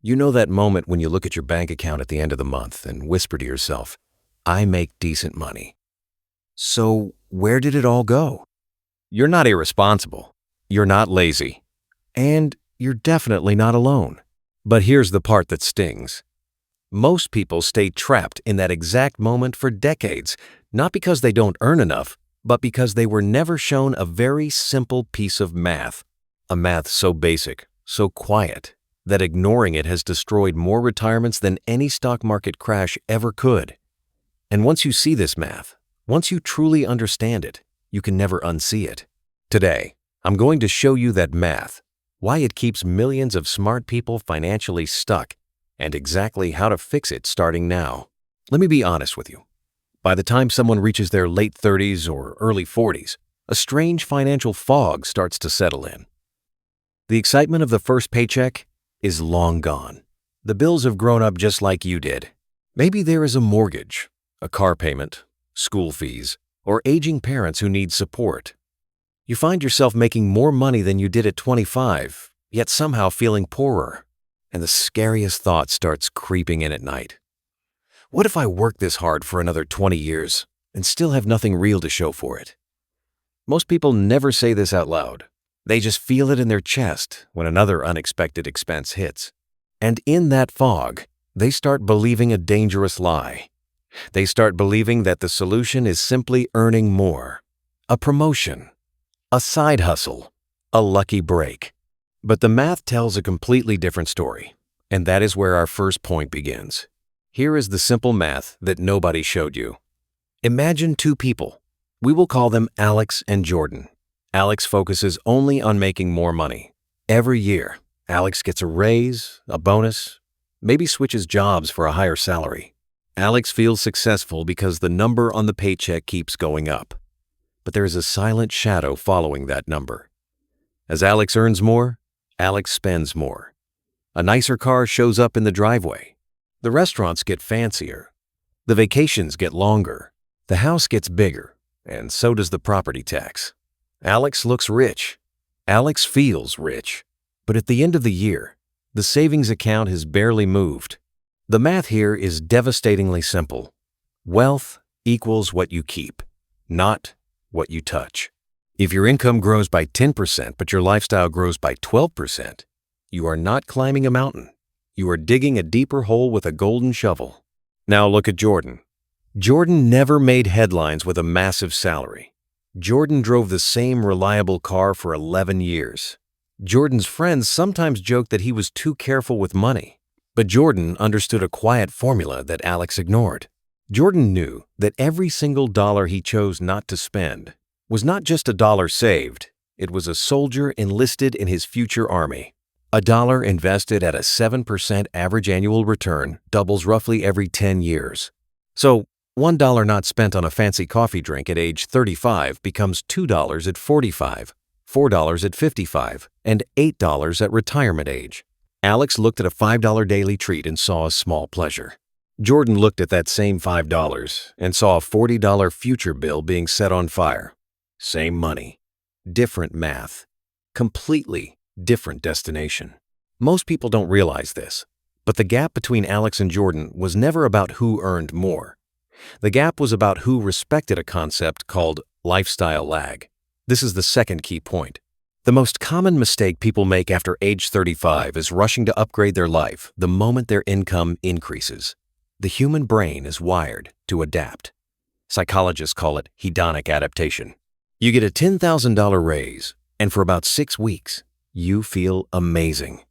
You know that moment when you look at your bank account at the end of the month and whisper to yourself, I make decent money. So where did it all go? You're not irresponsible. You're not lazy. And you're definitely not alone. But here's the part that stings. Most people stay trapped in that exact moment for decades, not because they don't earn enough, but because they were never shown a very simple piece of math. A math so basic, so quiet, that ignoring it has destroyed more retirements than any stock market crash ever could. And once you see this math, once you truly understand it, you can never unsee it. Today, I'm going to show you that math, why it keeps millions of smart people financially stuck, and exactly how to fix it starting now. Let me be honest with you. By the time someone reaches their late 30s or early 40s, a strange financial fog starts to settle in. The excitement of the first paycheck is long gone. The bills have grown up just like you did. Maybe there is a mortgage, a car payment, school fees, or aging parents who need support. You find yourself making more money than you did at 25, yet somehow feeling poorer. And the scariest thought starts creeping in at night. What if I work this hard for another 20 years and still have nothing real to show for it? Most people never say this out loud. They just feel it in their chest when another unexpected expense hits. And in that fog, they start believing a dangerous lie. They start believing that the solution is simply earning more, a promotion, a side hustle, a lucky break. But the math tells a completely different story, and that is where our first point begins. Here is the simple math that nobody showed you. Imagine two people. We will call them Alex and Jordan. Alex focuses only on making more money. Every year, Alex gets a raise, a bonus, maybe switches jobs for a higher salary. Alex feels successful because the number on the paycheck keeps going up. But there is a silent shadow following that number. As Alex earns more, Alex spends more. A nicer car shows up in the driveway. The restaurants get fancier. The vacations get longer. The house gets bigger, and so does the property tax. Alex looks rich. Alex feels rich. But at the end of the year, the savings account has barely moved. The math here is devastatingly simple. Wealth equals what you keep, not what you touch. If your income grows by 10% but your lifestyle grows by 12%, you are not climbing a mountain. You are digging a deeper hole with a golden shovel. Now look at Jordan. Jordan never made headlines with a massive salary. Jordan drove the same reliable car for 11 years. Jordan's friends sometimes joked that he was too careful with money. But Jordan understood a quiet formula that Alex ignored. Jordan knew that every single dollar he chose not to spend was not just a dollar saved, it was a soldier enlisted in his future army. A dollar invested at a 7% average annual return doubles roughly every 10 years. So, $1 not spent on a fancy coffee drink at age 35 becomes $2 at 45, $4 at 55, and $8 at retirement age. Alex looked at a $5 daily treat and saw a small pleasure. Jordan looked at that same $5 and saw a $40 future bill being set on fire. Same money, different math, completely different destination. Most people don't realize this, but the gap between Alex and Jordan was never about who earned more. The gap was about who respected a concept called lifestyle lag. This is the second key point. The most common mistake people make after age 35 is rushing to upgrade their life the moment their income increases. The human brain is wired to adapt. Psychologists call it hedonic adaptation. You get a $10,000 raise, and for about 6 weeks, you feel amazing.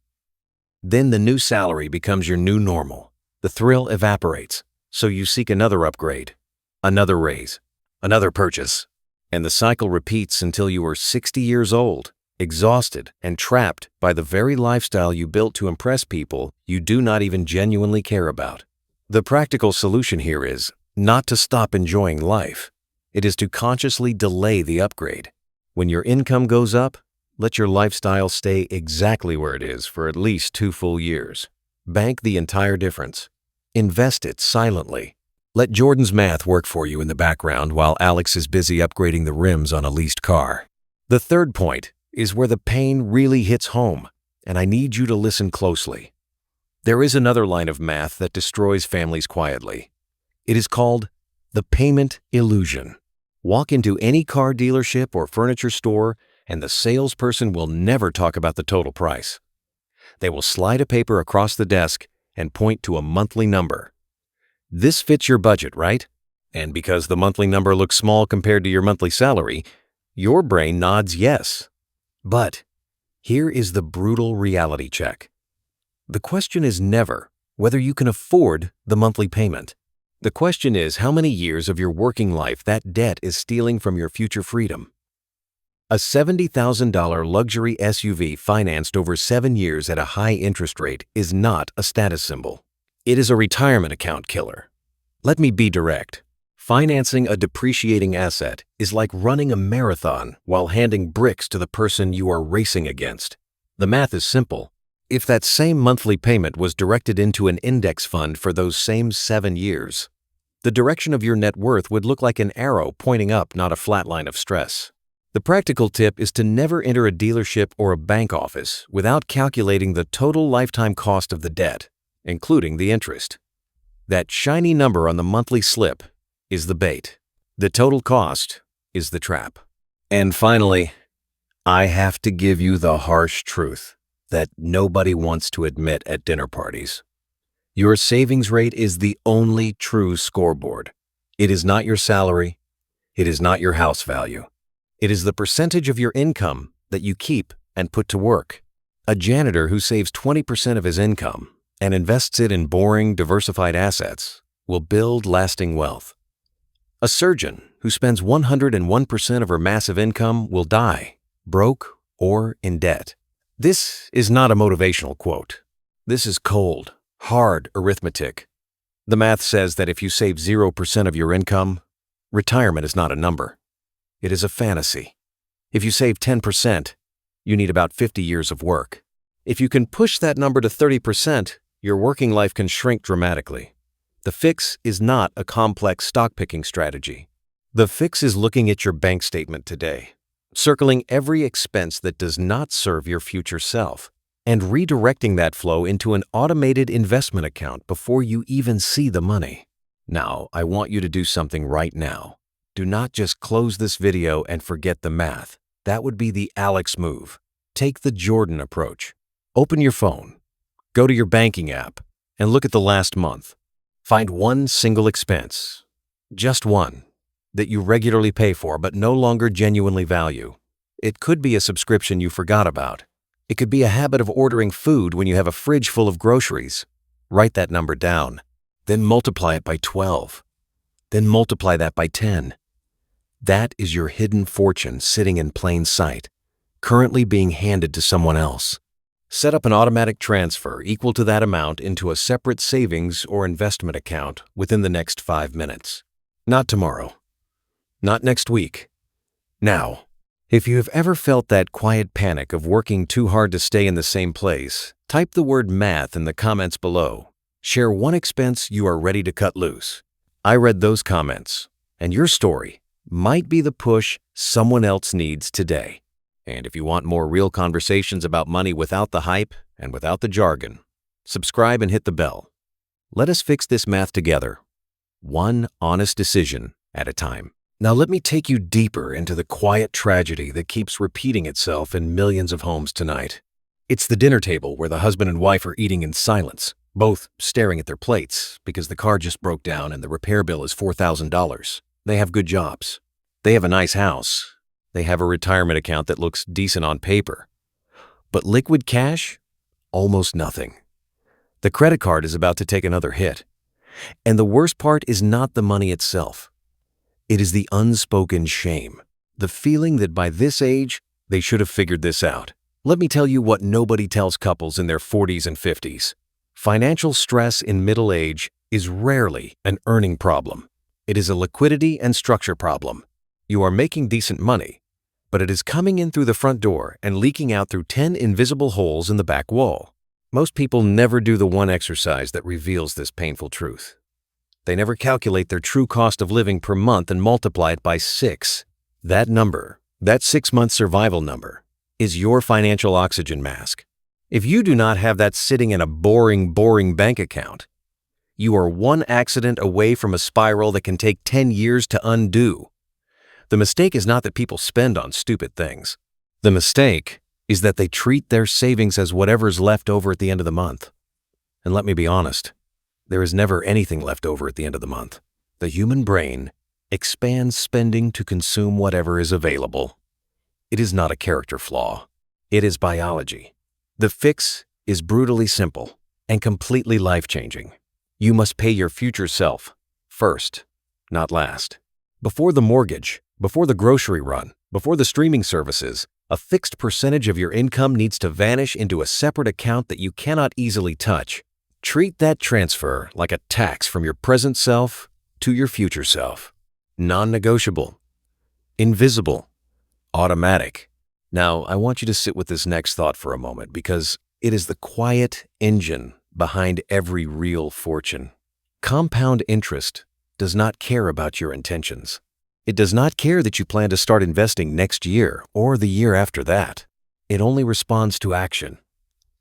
Then the new salary becomes your new normal. The thrill evaporates, so you seek another upgrade, another raise, another purchase, and the cycle repeats until you are 60 years old, exhausted and trapped by the very lifestyle you built to impress people you do not even genuinely care about. The practical solution here is not to stop enjoying life. It is to consciously delay the upgrade. When your income goes up, let your lifestyle stay exactly where it is for at least 2 full years. Bank the entire difference. Invest it silently. Let Jordan's math work for you in the background while Alex is busy upgrading the rims on a leased car. The third point is where the pain really hits home, and I need you to listen closely. There is another line of math that destroys families quietly. It is called the payment illusion. Walk into any car dealership or furniture store, and the salesperson will never talk about the total price. They will slide a paper across the desk and point to a monthly number. This fits your budget, right? And because the monthly number looks small compared to your monthly salary, your brain nods yes. But here is the brutal reality check. The question is never whether you can afford the monthly payment. The question is how many years of your working life that debt is stealing from your future freedom. A $70,000 luxury SUV financed over 7 years at a high interest rate is not a status symbol. It is a retirement account killer. Let me be direct. Financing a depreciating asset is like running a marathon while handing bricks to the person you are racing against. The math is simple. If that same monthly payment was directed into an index fund for those same 7 years, the direction of your net worth would look like an arrow pointing up, not a flat line of stress. The practical tip is to never enter a dealership or a bank office without calculating the total lifetime cost of the debt, including the interest. That shiny number on the monthly slip is the bait. The total cost is the trap. And finally, I have to give you the harsh truth that nobody wants to admit at dinner parties. Your savings rate is the only true scoreboard. It is not your salary. It is not your house value. It is the percentage of your income that you keep and put to work. A janitor who saves 20% of his income and invests it in boring, diversified assets will build lasting wealth. A surgeon who spends 101% of her massive income will die, broke or in debt. This is not a motivational quote. This is cold, hard arithmetic. The math says that if you save 0% of your income, retirement is not a number. It is a fantasy. If you save 10%, you need about 50 years of work. If you can push that number to 30%, your working life can shrink dramatically. The fix is not a complex stock-picking strategy. The fix is looking at your bank statement today, circling every expense that does not serve your future self, and redirecting that flow into an automated investment account before you even see the money. Now, I want you to do something right now. Do not just close this video and forget the math. That would be the Alex move. Take the Jordan approach. Open your phone, go to your banking app, and look at the last month. Find one single expense, just one, that you regularly pay for but no longer genuinely value. It could be a subscription you forgot about. It could be a habit of ordering food when you have a fridge full of groceries. Write that number down, then multiply it by 12. Then multiply that by 10. That is your hidden fortune sitting in plain sight, currently being handed to someone else. Set up an automatic transfer equal to that amount into a separate savings or investment account within the next 5 minutes. Not tomorrow. Not next week. Now. If you have ever felt that quiet panic of working too hard to stay in the same place, type the word math in the comments below. Share one expense you are ready to cut loose. I read those comments, and your story might be the push someone else needs today. And if you want more real conversations about money without the hype and without the jargon, subscribe and hit the bell. Let us fix this math together, one honest decision at a time. Now let me take you deeper into the quiet tragedy that keeps repeating itself in millions of homes tonight. It's the dinner table where the husband and wife are eating in silence, both staring at their plates because the car just broke down and the repair bill is $4,000. They have good jobs. They have a nice house. They have a retirement account that looks decent on paper. But liquid cash? Almost nothing. The credit card is about to take another hit. And the worst part is not the money itself. It is the unspoken shame, the feeling that by this age, they should have figured this out. Let me tell you what nobody tells couples in their 40s and 50s. Financial stress in middle age is rarely an earning problem. It is a liquidity and structure problem. You are making decent money, but it is coming in through the front door and leaking out through 10 invisible holes in the back wall. Most people never do the one exercise that reveals this painful truth. They never calculate their true cost of living per month and multiply it by 6. That number, that 6-month survival number, is your financial oxygen mask. If you do not have that sitting in a boring bank account, you are one accident away from a spiral that can take 10 years to undo. The mistake is not that people spend on stupid things. The mistake is that they treat their savings as whatever's left over at the end of the month. And let me be honest, there is never anything left over at the end of the month. The human brain expands spending to consume whatever is available. It is not a character flaw. It is biology. The fix is brutally simple and completely life-changing. You must pay your future self first, not last. Before the mortgage, before the grocery run, before the streaming services, a fixed percentage of your income needs to vanish into a separate account that you cannot easily touch. Treat that transfer like a tax from your present self to your future self. Non-negotiable, invisible, automatic. Now, I want you to sit with this next thought for a moment because it is the quiet engine behind every real fortune. Compound interest does not care about your intentions. It does not care that you plan to start investing next year or the year after that. It only responds to action.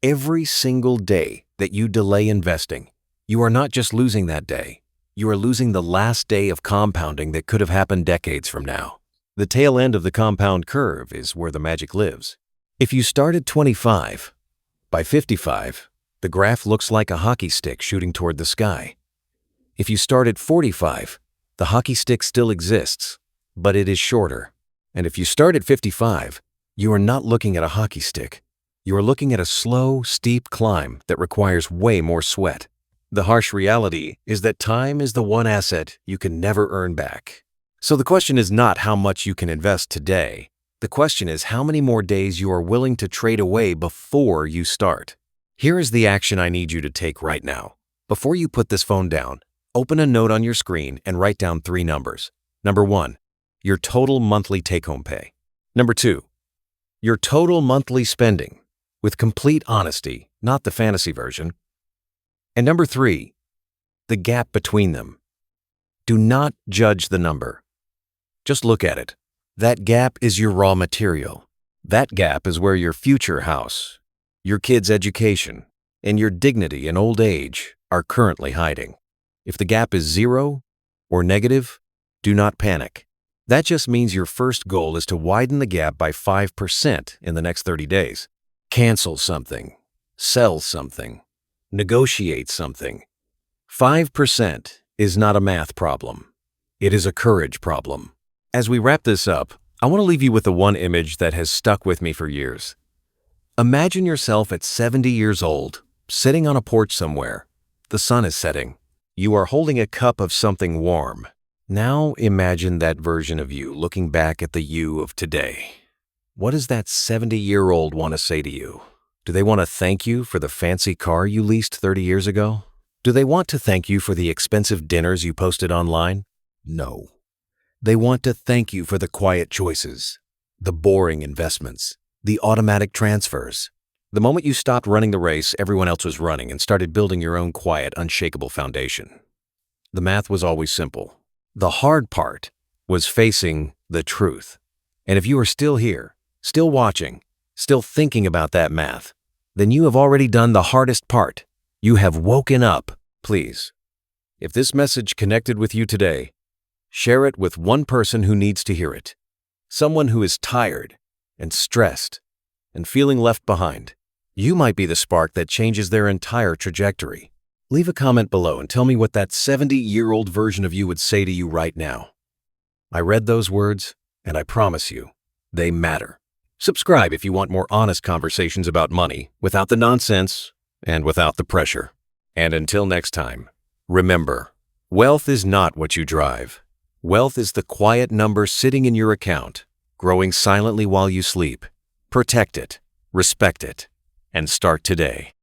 Every single day that you delay investing, you are not just losing that day. You are losing the last day of compounding that could have happened decades from now. The tail end of the compound curve is where the magic lives. If you start at 25, by 55, the graph looks like a hockey stick shooting toward the sky. If you start at 45, the hockey stick still exists, but it is shorter. And if you start at 55, you are not looking at a hockey stick. You are looking at a slow, steep climb that requires way more sweat. The harsh reality is that time is the one asset you can never earn back. So the question is not how much you can invest today. The question is how many more days you are willing to trade away before you start. Here is the action I need you to take right now. Before you put this phone down, open a note on your screen and write down 3 numbers. Number 1, your total monthly take-home pay. Number 2, your total monthly spending, with complete honesty, not the fantasy version. And number 3, the gap between them. Do not judge the number. Just look at it. That gap is your raw material. That gap is where your future house, your kids' education, and your dignity in old age are currently hiding. If the gap is 0 or negative, do not panic. That just means your first goal is to widen the gap by 5% in the next 30 days. Cancel something, sell something, negotiate something. 5% is not a math problem. It is a courage problem. As we wrap this up, I want to leave you with the one image that has stuck with me for years. Imagine yourself at 70 years old, sitting on a porch somewhere. The sun is setting. You are holding a cup of something warm. Now imagine that version of you looking back at the you of today. What does that 70-year-old want to say to you? Do they want to thank you for the fancy car you leased 30 years ago? Do they want to thank you for the expensive dinners you posted online? No. They want to thank you for the quiet choices, the boring investments, the automatic transfers. The moment you stopped running the race everyone else was running and started building your own quiet, unshakable foundation. The math was always simple. The hard part was facing the truth. And if you are still here, still watching, still thinking about that math, then you have already done the hardest part. You have woken up. Please, if this message connected with you today, share it with one person who needs to hear it. Someone who is tired and stressed and feeling left behind. You might be the spark that changes their entire trajectory. Leave a comment below and tell me what that 70-year-old version of you would say to you right now. I read those words, and I promise you, they matter. Subscribe if you want more honest conversations about money, without the nonsense and without the pressure. And until next time, remember, wealth is not what you drive. Wealth is the quiet number sitting in your account, growing silently while you sleep. Protect it, respect it, and start today.